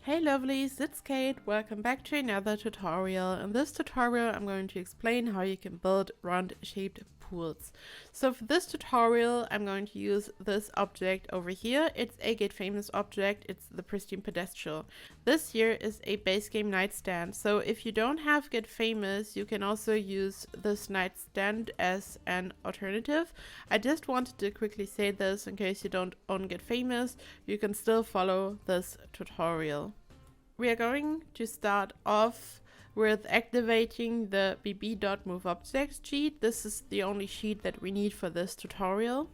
Hey lovelies, it's Kate. Welcome back to another tutorial. In this tutorial I'm going to explain how you can build round shaped pools. So for this tutorial I'm going to use this object over here. It's a Get Famous object. It's the Pristine Pedestal. This here is a base game nightstand. So if you don't have Get Famous, you can also use this nightstand as an alternative. I just wanted to quickly say this in case you don't own Get Famous. You can still follow this tutorial. We are going to start off with activating the bb.moveObjects sheet. This is the only sheet that we need for this tutorial.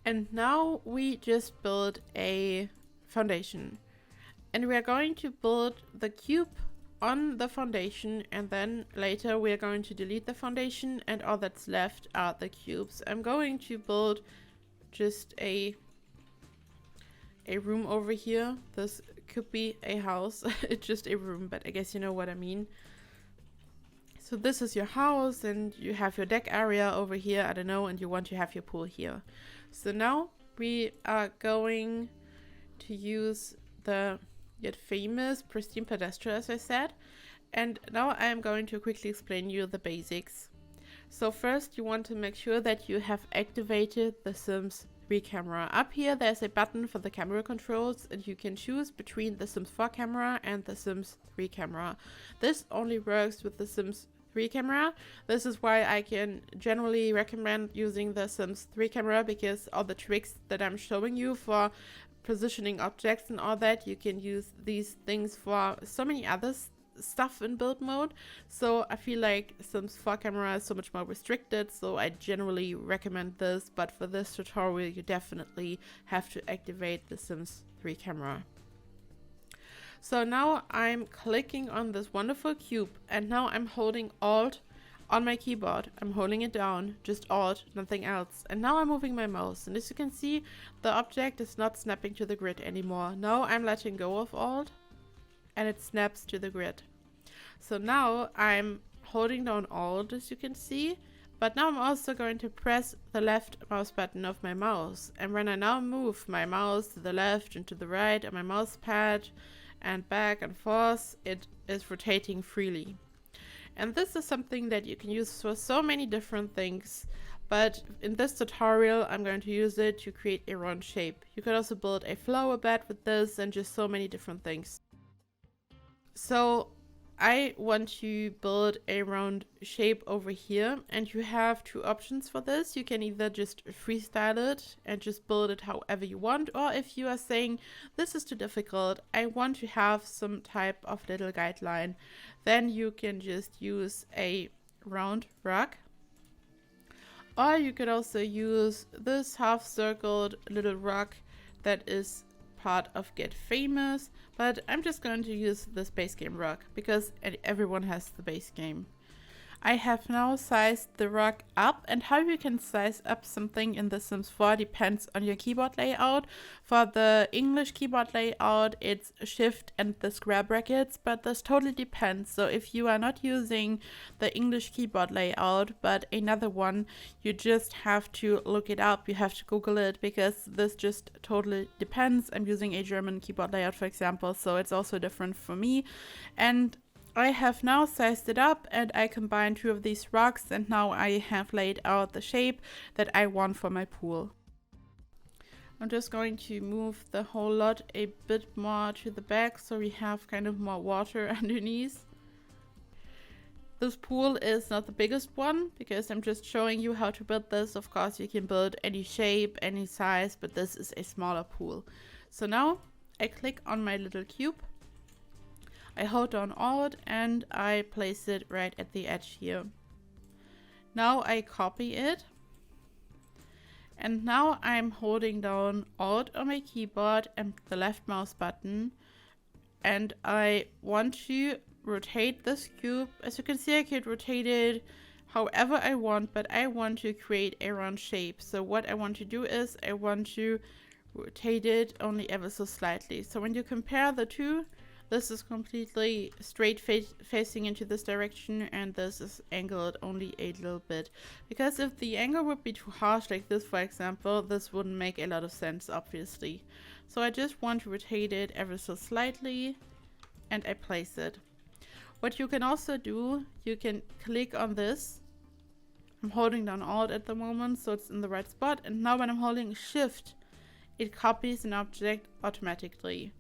And now we just build a foundation. And we are going to build the cube on the foundation, and then later we are going to delete the foundation and all that's left are the cubes. I'm going to build just a room over here. This could be a house. It's just a room, but I guess you know what I mean. So this is your house and you have your deck area over here, I don't know, and you want to have your pool here. So now we are going to use the Get Famous Pristine Pedestal, as I said, and now I am going to quickly explain you the basics. So first you want to make sure that you have activated the Sims 3 camera. Up here there's a button for the camera controls and you can choose between the Sims 4 camera and the Sims 3 camera. This only works with the Sims 3 camera. This is why I can generally recommend using the Sims 3 camera, because all the tricks that I'm showing you for positioning objects and all that, you can use these things for so many other stuff in build mode. So I feel like Sims 4 camera is so much more restricted, so I generally recommend this, but for this tutorial you definitely have to activate the Sims 3 camera. So now I'm clicking on this wonderful cube and now I'm holding Alt on my keyboard. I'm holding it down, just Alt, nothing else. And now I'm moving my mouse, and as you can see, the object is not snapping to the grid anymore. Now I'm letting go of Alt and it snaps to the grid. So now I'm holding down Alt, as you can see, but now I'm also going to press the left mouse button of my mouse. And when I now move my mouse to the left and to the right on my mouse pad and back and forth, it is rotating freely. And this is something that you can use for so many different things, but in this tutorial I'm going to use it to create a round shape. You could also build a flower bed with this and just so many different things. So I want to build a round shape over here, and you have two options for this. You can either just freestyle it and just build it however you want, or if you are saying this is too difficult, I want to have some type of little guideline, then you can just use a round rug. Or you could also use this half-circled little rug that is part of Get Famous, but I'm just going to use this base game rug because everyone has the base game. I have now sized the rug up, and how you can size up something in The Sims 4 depends on your keyboard layout. For the English keyboard layout, it's Shift and the square brackets, but this totally depends. So if you are not using the English keyboard layout, but another one, you just have to look it up. You have to Google it, because this just totally depends. I'm using a German keyboard layout, for example, so it's also different for me. And I have now sized it up and I combined two of these rugs, and now I have laid out the shape that I want for my pool. I'm just going to move the whole lot a bit more to the back so we have kind of more water underneath. This pool is not the biggest one because I'm just showing you how to build this. Of course you can build any shape, any size, but this is a smaller pool. So now I click on my little cube. I hold down Alt and I place it right at the edge here. Now I copy it. And now I'm holding down Alt on my keyboard and the left mouse button. And I want to rotate this cube. As you can see, I can rotate it however I want, but I want to create a round shape. So what I want to do is I want to rotate it only ever so slightly. So when you compare the two, This is completely straight facing into this direction, and this is angled only a little bit. Because if the angle would be too harsh like this, for example, this wouldn't make a lot of sense, obviously. So I just want to rotate it ever so slightly, and I place it. What you can also do, you can click on this. I'm holding down Alt at the moment, so it's in the right spot. And now when I'm holding Shift, it copies an object automatically.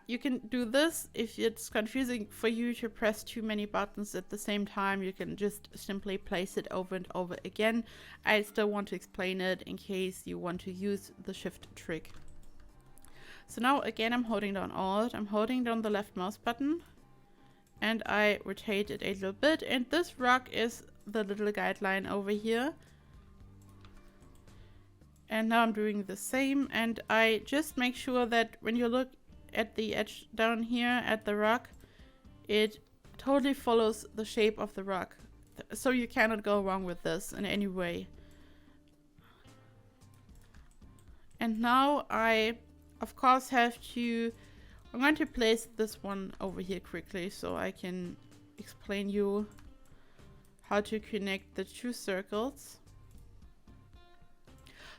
You can do this if it's confusing for you to press too many buttons at the same time. You can just simply place it over and over again. I still want to explain it in case you want to use the Shift trick. So now again, I'm holding down Alt. I'm holding down the left mouse button, and I rotate it a little bit. And this rock is the little guideline over here. And now I'm doing the same, and I just make sure that when you look at the edge down here at the rock, it totally follows the shape of the rock. So you cannot go wrong with this in any way. And now I, of course, I'm going to place this one over here quickly so I can explain you how to connect the two circles.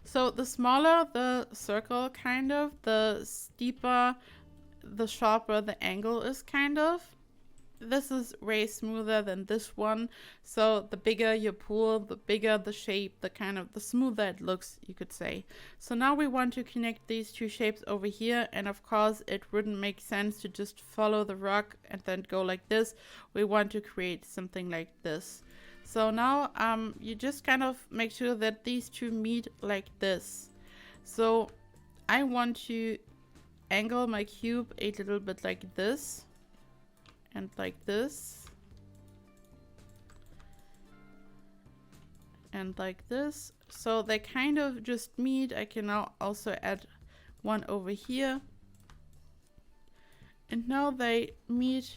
So the smaller the circle, kind of, the steeper, the sharper the angle is, kind of. This is way smoother than this one. So the bigger you pull, the bigger the shape, the smoother it looks, you could say. So now we want to connect these two shapes over here. And of course, it wouldn't make sense to just follow the rock and then go like this. We want to create something like this. So now you just kind of make sure that these two meet like this. So I want to angle my cube a little bit like this and like this and like this. So they kind of just meet. I can now also add one over here. And now they meet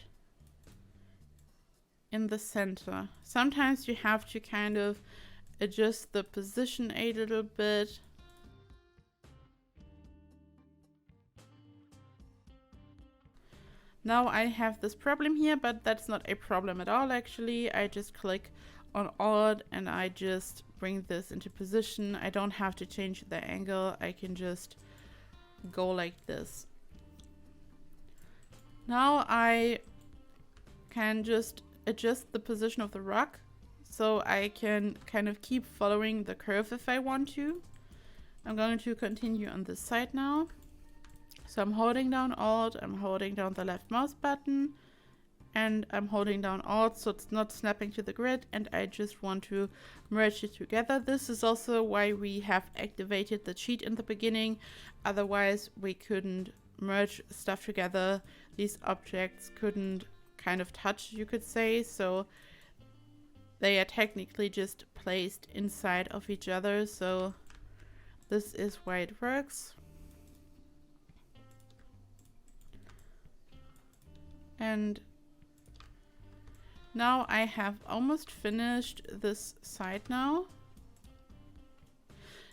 in the center. Sometimes you have to kind of adjust the position a little bit. Now I have this problem here, but that's not a problem at all actually. I just click on Alt and I just bring this into position. I don't have to change the angle. I can just go like this. Now I can just adjust the position of the rock so I can kind of keep following the curve if I want to. I'm going to continue on this side now. So I'm holding down Alt, I'm holding down the left mouse button, and I'm holding down Alt so it's not snapping to the grid, and I just want to merge it together. This is also why we have activated the cheat in the beginning. Otherwise we couldn't merge stuff together. These objects couldn't kind of touch, you could say, so they are technically just placed inside of each other. So this is why it works. And now I have almost finished this side now.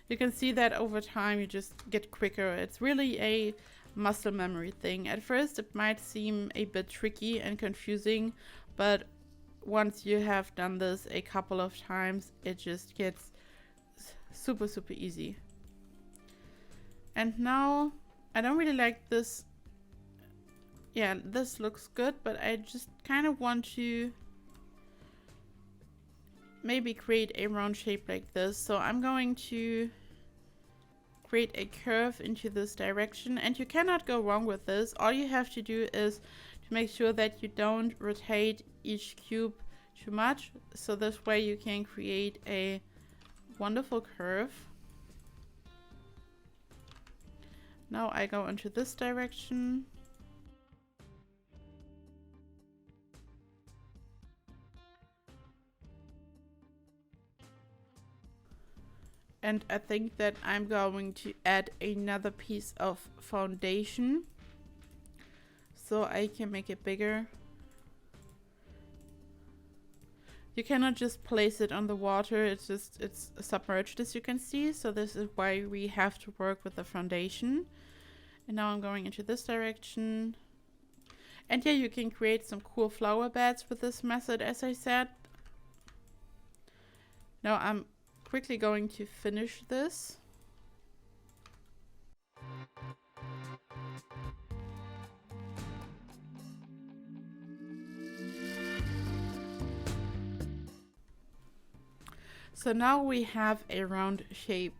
You can see that over time you just get quicker. It's really a muscle memory thing. At first it might seem a bit tricky and confusing, but once you have done this a couple of times, it just gets super easy. And now I don't really like this. Yeah, this looks good, but I just kind of want to maybe create a round shape like this. So I'm going to create a curve into this direction, and you cannot go wrong with this. All you have to do is to make sure that you don't rotate each cube too much, so this way you can create a wonderful curve. Now I go into this direction. And I think that I'm going to add another piece of foundation so I can make it bigger. You cannot just place it on the water, it's submerged, as you can see. So this is why we have to work with the foundation. And now I'm going into this direction. And yeah, you can create some cool flower beds with this method, as I said. Now I'm quickly going to finish this. So now we have a round shape.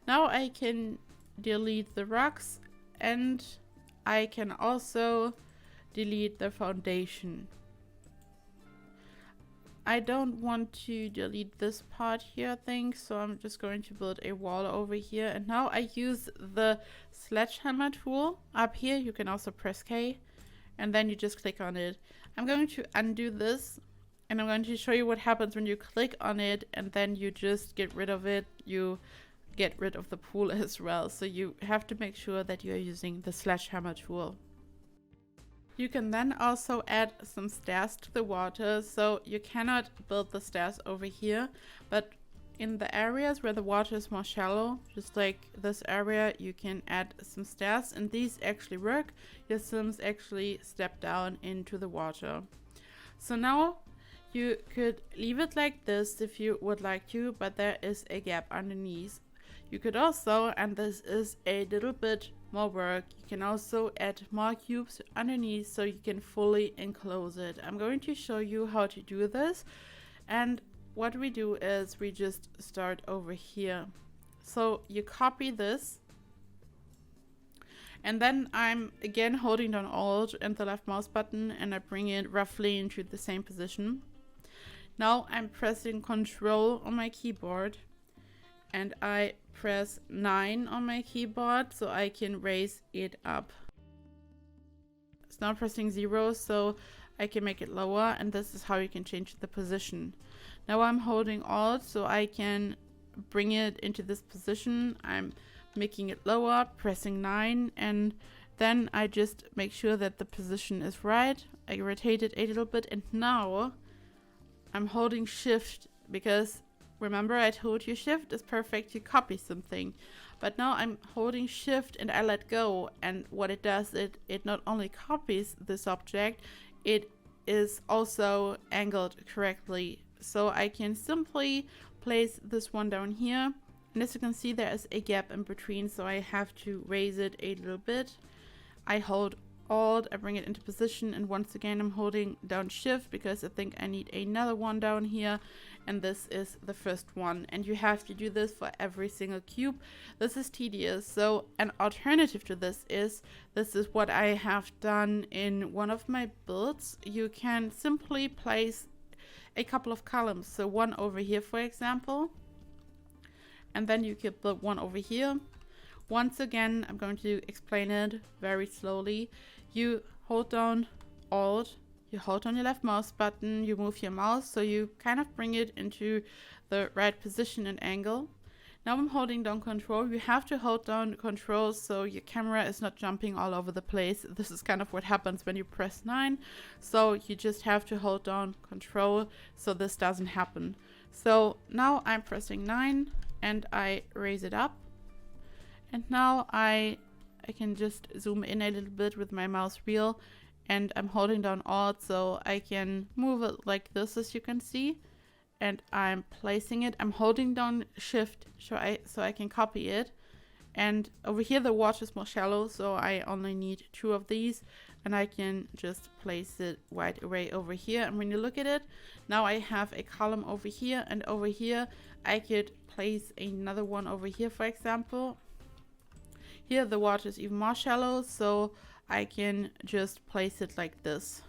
Now I can delete the rocks and I can also delete the foundation. I don't want to delete this part here, I think, so I'm just going to build a wall over here. And now I use the sledgehammer tool. Up here you can also press K and then you just click on it. I'm going to undo this and I'm going to show you what happens when you click on it and then you just get rid of it. You get rid of the pool as well. So you have to make sure that you are using the sledgehammer tool. You can then also add some stairs to the water. So you cannot build the stairs over here, but in the areas where the water is more shallow, just like this area, you can add some stairs and these actually work. Your Sims actually step down into the water. So now you could leave it like this if you would like to, but there is a gap underneath. You could also, and this is a little bit more work, you can also add more cubes underneath so you can fully enclose it. I'm going to show you how to do this, and what we do is we just start over here. So you copy this, and then I'm again holding down Alt and the left mouse button and I bring it roughly into the same position. Now I'm pressing Control on my keyboard and I press 9 on my keyboard so I can raise it up. It's now pressing 0 so I can make it lower, and this is how you can change the position. Now I'm holding Alt so I can bring it into this position. I'm making it lower, pressing 9, and then I just make sure that the position is right. I rotate it a little bit, and now I'm holding Shift because remember I told you Shift is perfect to copy something, but now I'm holding Shift and I let go, and what it does, it not only copies this object, it is also angled correctly. So I can simply place this one down here, and as you can see there is a gap in between, so I have to raise it a little bit. I hold Alt, I bring it into position, and once again I'm holding down Shift because I think I need another one down here, and this is the first one. And you have to do this for every single cube. This is tedious, so an alternative to this is what I have done in one of my builds. You can simply place a couple of columns, so one over here for example, and then you could build one over here. Once again, I'm going to explain it very slowly. You hold down Alt, you hold down your left mouse button, you move your mouse so you kind of bring it into the right position and angle. Now I'm holding down Control. You have to hold down Control so your camera is not jumping all over the place. This is kind of what happens when you press 9. So you just have to hold down Control so this doesn't happen. So now I'm pressing 9 and I raise it up. And now I can just zoom in a little bit with my mouse wheel, and I'm holding down Alt so I can move it like this, as you can see, and I'm placing it. I'm holding down Shift so I can copy it, and over here the water is more shallow so I only need 2 of these, and I can just place it right away over here. And when you look at it, now I have a column over here, and over here I could place another one over here, for example. Here the water is even more shallow, so I can just place it like this.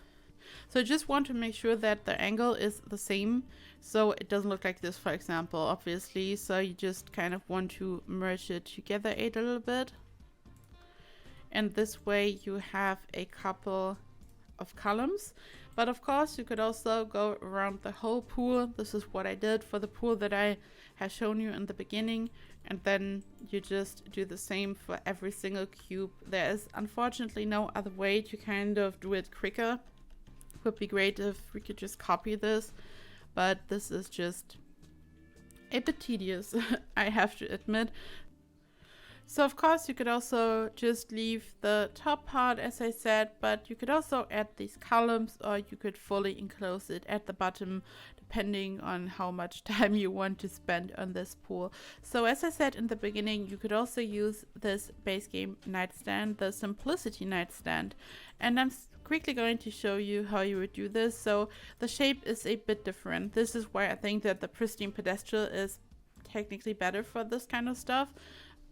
So I just want to make sure that the angle is the same, so it doesn't look like this, for example, obviously. So you just kind of want to merge it together a little bit. And this way you have a couple of columns. But of course you could also go around the whole pool. This is what I did for the pool that I have shown you in the beginning. And then you just do the same for every single cube. There is unfortunately no other way to kind of do it quicker. It would be great if we could just copy this, but this is just a bit tedious, I have to admit. So of course you could also just leave the top part as I said, but you could also add these columns, or you could fully enclose it at the bottom, depending on how much time you want to spend on this pool. So as I said in the beginning, you could also use this base game nightstand, the Simplicity nightstand, and I'm quickly going to show you how you would do this. So the shape is a bit different. This is why I think that the pristine pedestal is technically better for this kind of stuff,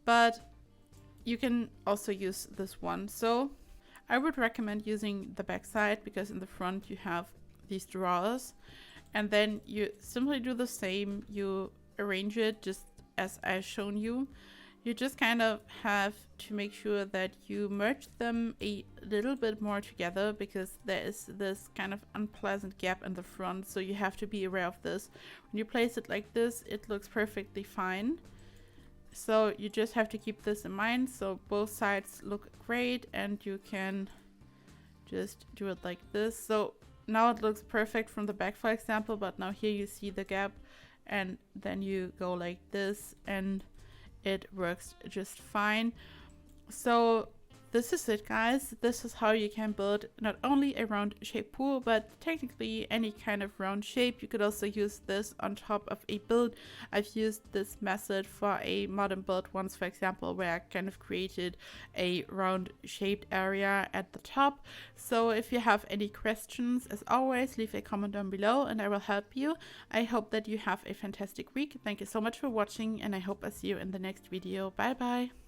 but you can also use this one. So I would recommend using the back side, because in the front you have these drawers, and then you simply do the same. You arrange it just as I've shown you. You just kind of have to make sure that you merge them a little bit more together, because there is this kind of unpleasant gap in the front, so you have to be aware of this. When you place it like this, it looks perfectly fine. So you just have to keep this in mind, so both sides look great, and you can just do it like this. So now it looks perfect from the back, for example, but now here you see the gap, and then you go like this and it works just fine. So this is it, guys. This is how you can build not only a round shaped pool, but technically any kind of round shape. You could also use this on top of a build. I've used this method for a modern build once, for example, where I kind of created a round shaped area at the top. So if you have any questions, as always, leave a comment down below and I will help you. I hope that you have a fantastic week. Thank you so much for watching, and I hope I see you in the next video. Bye bye.